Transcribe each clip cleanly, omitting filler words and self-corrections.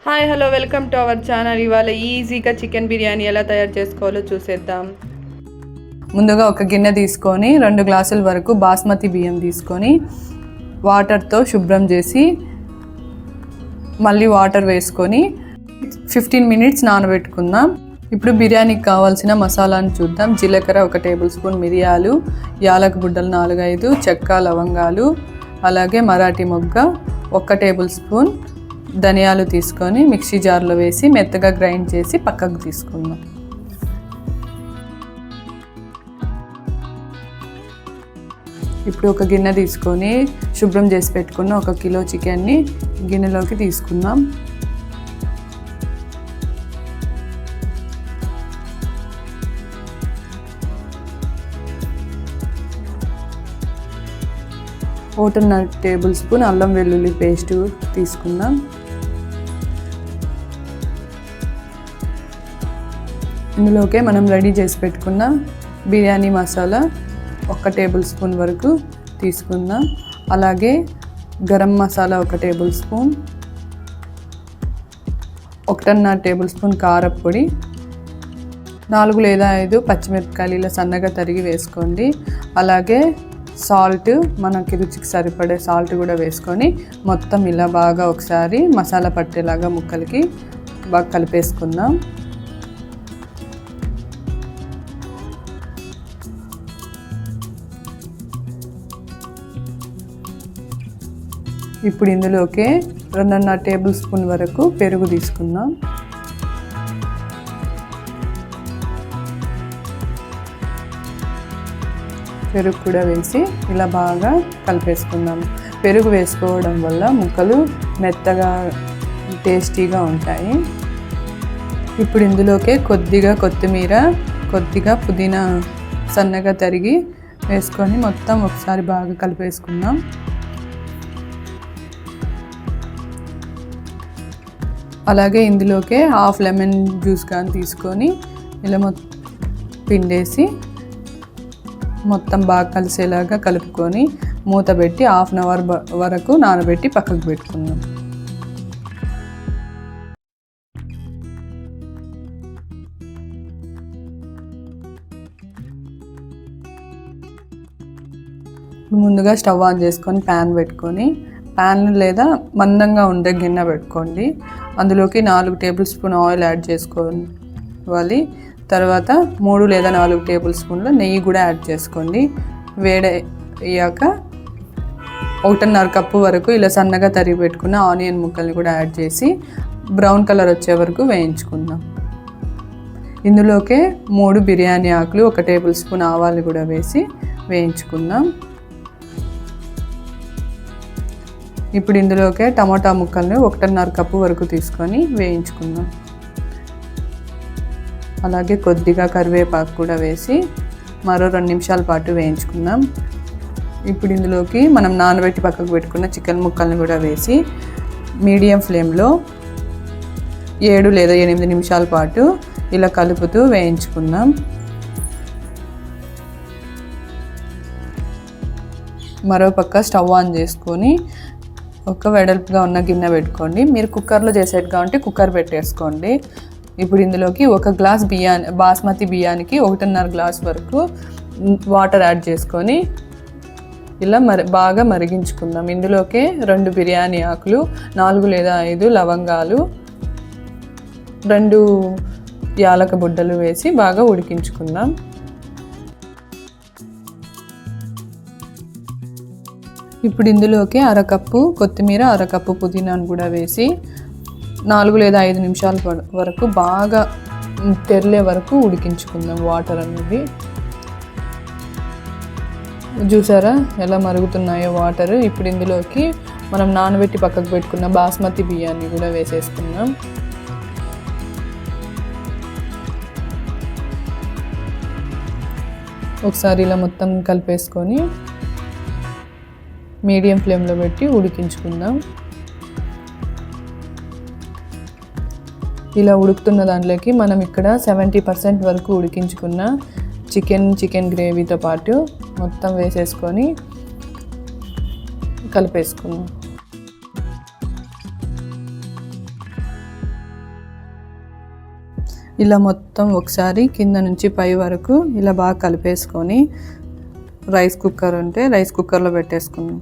Hi hello welcome to our channel. ఇవాళ ఈజీగా chicken biryani ఎలా తయారు చేసుకోవాలో చూసేద్దాం. ముందుగా ఒక గిన్నె తీసుకొని 2 గ్లాసుల వరకు బాస్మతి బియ్యం తీసుకొని వాటర్తో శుభ్రం చేసి మళ్ళీ వాటర్ వేసుకొని 15 మినిట్స్ నానబెట్టుకుందాం. ఇప్పుడు బిర్యానీకి కావాల్సిన మసాలాను చూద్దాం. జీలకర్ర 1 టేబుల్ స్పూన్, మిరియాలు, యాలక బుడ్డలు 4-5, చెక్క లవంగాలు, అలాగే మరాఠీ మొగ్గ 1 టేబుల్ స్పూన్, ధనియాలు తీసుకొని మిక్సీ జార్లో వేసి మెత్తగా గ్రైండ్ చేసి పక్కకు తీసుకుందాం. ఇప్పుడు ఒక గిన్నె తీసుకొని శుభ్రం చేసి పెట్టుకున్న 1 కిలో చికెన్ని గిన్నెలోకి తీసుకుందాం. ఒకటిన్నర టేబుల్ స్పూన్ అల్లం వెల్లుల్లి పేస్ట్ తీసుకుందాం. ఇందులోకే మనం రెడీ చేసి పెట్టుకున్న బిర్యానీ మసాలా 1 టేబుల్ స్పూన్ వరకు తీసుకుందాం. అలాగే garam masala 1 table spoon, 1.5 table spoon కారపొడి, 4 లేదా 5 పచ్చిమిరపకాయలు ఇలా సన్నగా తరిగి వేసుకోండి. అలాగే సాల్ట్, మనకి రుచికి సరిపడే సాల్ట్ కూడా వేసుకొని మొత్తం ఇలా బాగా ఒకసారి మసాలా పట్టేలాగా ముక్కలకి బాగా కలిపేసుకుందాం. ఇప్పుడు ఇందులోకి 2.5 టేబుల్ స్పూన్ వరకు పెరుగు తీసుకుందాం. పెరుగు కూడా వేసి ఇలా బాగా కలిపేసుకుందాం. పెరుగు వేసుకోవడం వల్ల ముక్కలు మెత్తగా టేస్టీగా ఉంటాయి. ఇప్పుడు ఇందులోకి కొద్దిగా కొత్తిమీర, కొద్దిగా పుదీనా సన్నగా తరిగి వేసుకొని మొత్తం ఒకసారి బాగా కలిపేసుకుందాం. అలాగే ఇందులోకి హాఫ్ లెమన్ జ్యూస్ కానీ తీసుకొని ఇలా పిండేసి మొత్తం బాగా కలిసేలాగా కలుపుకొని మూత పెట్టి 1/2 అవర్ వరకు నానబెట్టి పక్కకు పెట్టుకుందాం. ముందుగా స్టవ్ ఆన్ చేసుకొని ప్యాన్ పెట్టుకొని, ప్యాన్ లేదా మందంగా ఉండే గిన్నె పెట్టుకోండి. అందులోకి 4 టేబుల్ స్పూన్ ఆయిల్ యాడ్ చేసుకోవాలి. తర్వాత 3 లేదా 4 టేబుల్ స్పూన్ల నెయ్యి కూడా యాడ్ చేసుకోండి. వేడయ్యాక 1.5 కప్పు వరకు ఇలా సన్నగా తరిగి పెట్టుకున్న ఆనియన్ ముక్కల్ని కూడా యాడ్ చేసి బ్రౌన్ కలర్ వచ్చే వరకు వేయించుకుందాం. ఇందులోకే 3 బిర్యానీ ఆకులు, 1 టేబుల్ స్పూన్ ఆవాలు కూడా వేసి వేయించుకుందాం. ఇప్పుడు ఇందులోకే టమాటా ముక్కల్ని 1.5 కప్పు వరకు తీసుకొని వేయించుకుందాం. అలాగే కొద్దిగా కరివేపాకు కూడా వేసి మరో 2 నిమిషాల పాటు వేయించుకుందాం. ఇప్పుడు ఇందులోకి మనం నానబెట్టి పక్కకు పెట్టుకున్న చికెన్ ముక్కల్ని కూడా వేసి మీడియం ఫ్లేమ్లో 7 లేదా 8 నిమిషాల పాటు ఇలా కలుపుతూ వేయించుకుందాం. మరోపక్క స్టవ్ ఆన్ చేసుకొని ఒక వెడల్పుగా ఉన్న గిన్నె పెట్టుకోండి. మీరు కుక్కర్లో చేసేట్టుగా ఉంటే కుక్కర్ పెట్టేసుకోండి. ఇప్పుడు ఇందులోకి 1 గ్లాస్ బాస్మతి బియ్యానికి 1.5 గ్లాస్ వరకు వాటర్ యాడ్ చేసుకొని ఇలా బాగా మరిగించుకుందాం. ఇందులోకి 2 బిర్యానీ ఆకులు, 4 లేదా 5 లవంగాలు, 2 యాలక బుడ్డలు వేసి బాగా ఉడికించుకుందాం. ఇప్పుడు ఇందులోకి 1/2 కప్పు కొత్తిమీర, 1/2 కప్పు పుదీనాను కూడా వేసి 4 లేదా 5 నిమిషాల వరకు బాగా తెరలే వరకు ఉడికించుకుందాం. వాటర్ అనేది చూసారా ఎలా మరుగుతున్నాయో వాటర్. ఇప్పుడు ఇందులోకి మనం నానబెట్టి పక్కకు పెట్టుకున్న బాస్మతి బియ్యాన్ని కూడా వేసేసుకుందాం. ఒకసారి ఇలా మొత్తం కలిపేసుకొని మీడియం ఫ్లేమ్లో పెట్టి ఉడికించుకుందాం. ఇలా ఉడుకుతున్న దాంట్లోకి మనం ఇక్కడ 70% వరకు ఉడికించుకున్న చికెన్ గ్రేవీతో పాటు మొత్తం వేసేసుకొని కలిపేసుకుందాం. ఇలా మొత్తం ఒకసారి కింద నుంచి పై వరకు ఇలా బాగా కలిపేసుకొని రైస్ కుక్కర్ ఉంటే రైస్ కుక్కర్లో పెట్టేసుకున్నాం.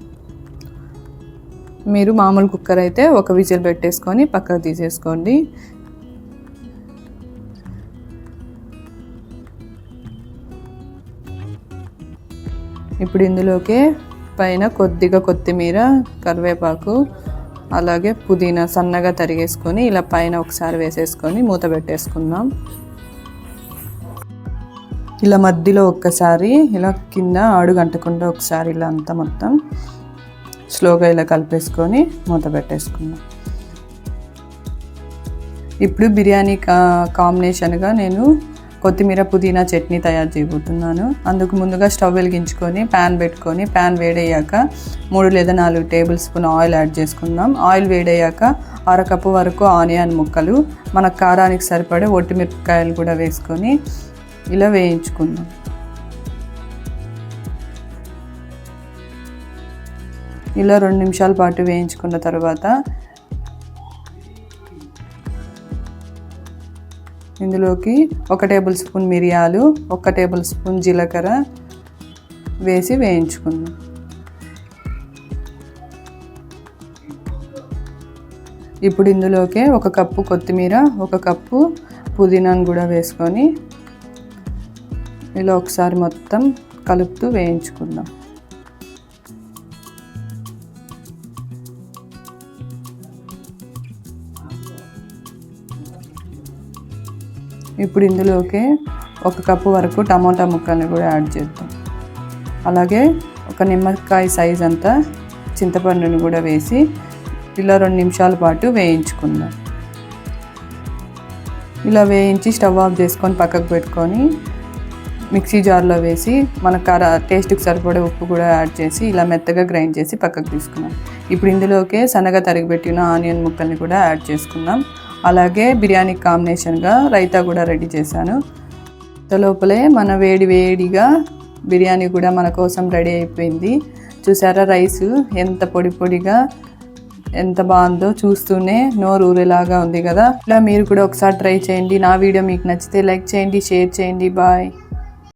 మీరు మామూలు కుక్కర్ అయితే ఒక విజిల్ పెట్టేసుకొని పక్కకు తీసేసుకోండి. ఇప్పుడు ఇందులోకి పైన కొద్దిగా కొత్తిమీర, కరివేపాకు, అలాగే పుదీనా సన్నగా తరిగేసుకొని ఇలా పైన ఒకసారి వేసేసుకొని మూత పెట్టేసుకుందాం. ఇలా మధ్యలో ఒక్కసారి ఇలా కింద అడుగంటకుండా ఒకసారి ఇలా అంతా మొత్తం స్లోగా ఇలా కలిపేసుకొని మూత పెట్టేసుకుందాం. ఇప్పుడు బిర్యానీ కాంబినేషన్గా నేను కొత్తిమీర పుదీనా చట్నీ తయారు చేయబోతున్నాను. అందుకు ముందుగా స్టవ్ వెలిగించుకొని ప్యాన్ పెట్టుకొని ప్యాన్ వేడయ్యాక 3 లేదా 4 టేబుల్ స్పూన్ ఆయిల్ యాడ్ చేసుకుందాం. ఆయిల్ వేడయ్యాక 1/2 కప్పు వరకు ఆనియన్ ముక్కలు, మన కారానికి సరిపడే ఒట్టిమిరపకాయలు కూడా వేసుకొని ఇలా వేయించుకుందాం. ఇలా 2 నిమిషాల పాటు వేయించుకున్న తర్వాత ఇందులోకి 1 టేబుల్ స్పూన్ మిరియాలు, 1 టేబుల్ స్పూన్ జీలకర్ర వేసి వేయించుకుందాం. ఇప్పుడు ఇందులోకి 1 కప్పు కొత్తిమీర, 1 కప్పు పుదీనాను కూడా వేసుకొని ఇలా ఒకసారి మొత్తం కలుపుతూ వేయించుకుందాం. ఇప్పుడు ఇందులోకి 1 కప్పు వరకు టమాటా ముక్కల్ని కూడా యాడ్ చేద్దాం. అలాగే 1 నిమ్మకాయ సైజ్ అంతా చింతపండుని కూడా వేసి ఇలా 2 నిమిషాల పాటు వేయించుకుందాం. ఇలా వేయించి స్టవ్ ఆఫ్ చేసుకొని పక్కకు పెట్టుకొని మిక్సీ జార్లో వేసి మన టేస్ట్కి సరిపడే ఉప్పు కూడా యాడ్ చేసి ఇలా మెత్తగా గ్రైండ్ చేసి పక్కకు తీసుకున్నాం. ఇప్పుడు ఇందులోకి సన్నగా తరిగిపెట్టిన ఆనియన్ ముక్కల్ని కూడా యాడ్ చేసుకుందాం. అలాగే బిర్యానీ కాంబినేషన్గా రైతా కూడా రెడీ చేశాను. లోపలే మన వేడిగా బిర్యానీ కూడా మన కోసం రెడీ అయిపోయింది. చూసారా రైస్ ఎంత పొడిగా ఎంత బాగుందో, చూస్తూనే నోరు ఊరేలాగా ఉంది కదా. ఇలా మీరు కూడా ఒకసారి ట్రై చేయండి. నా వీడియో మీకు నచ్చితే లైక్ చేయండి, షేర్ చేయండి. బాయ్.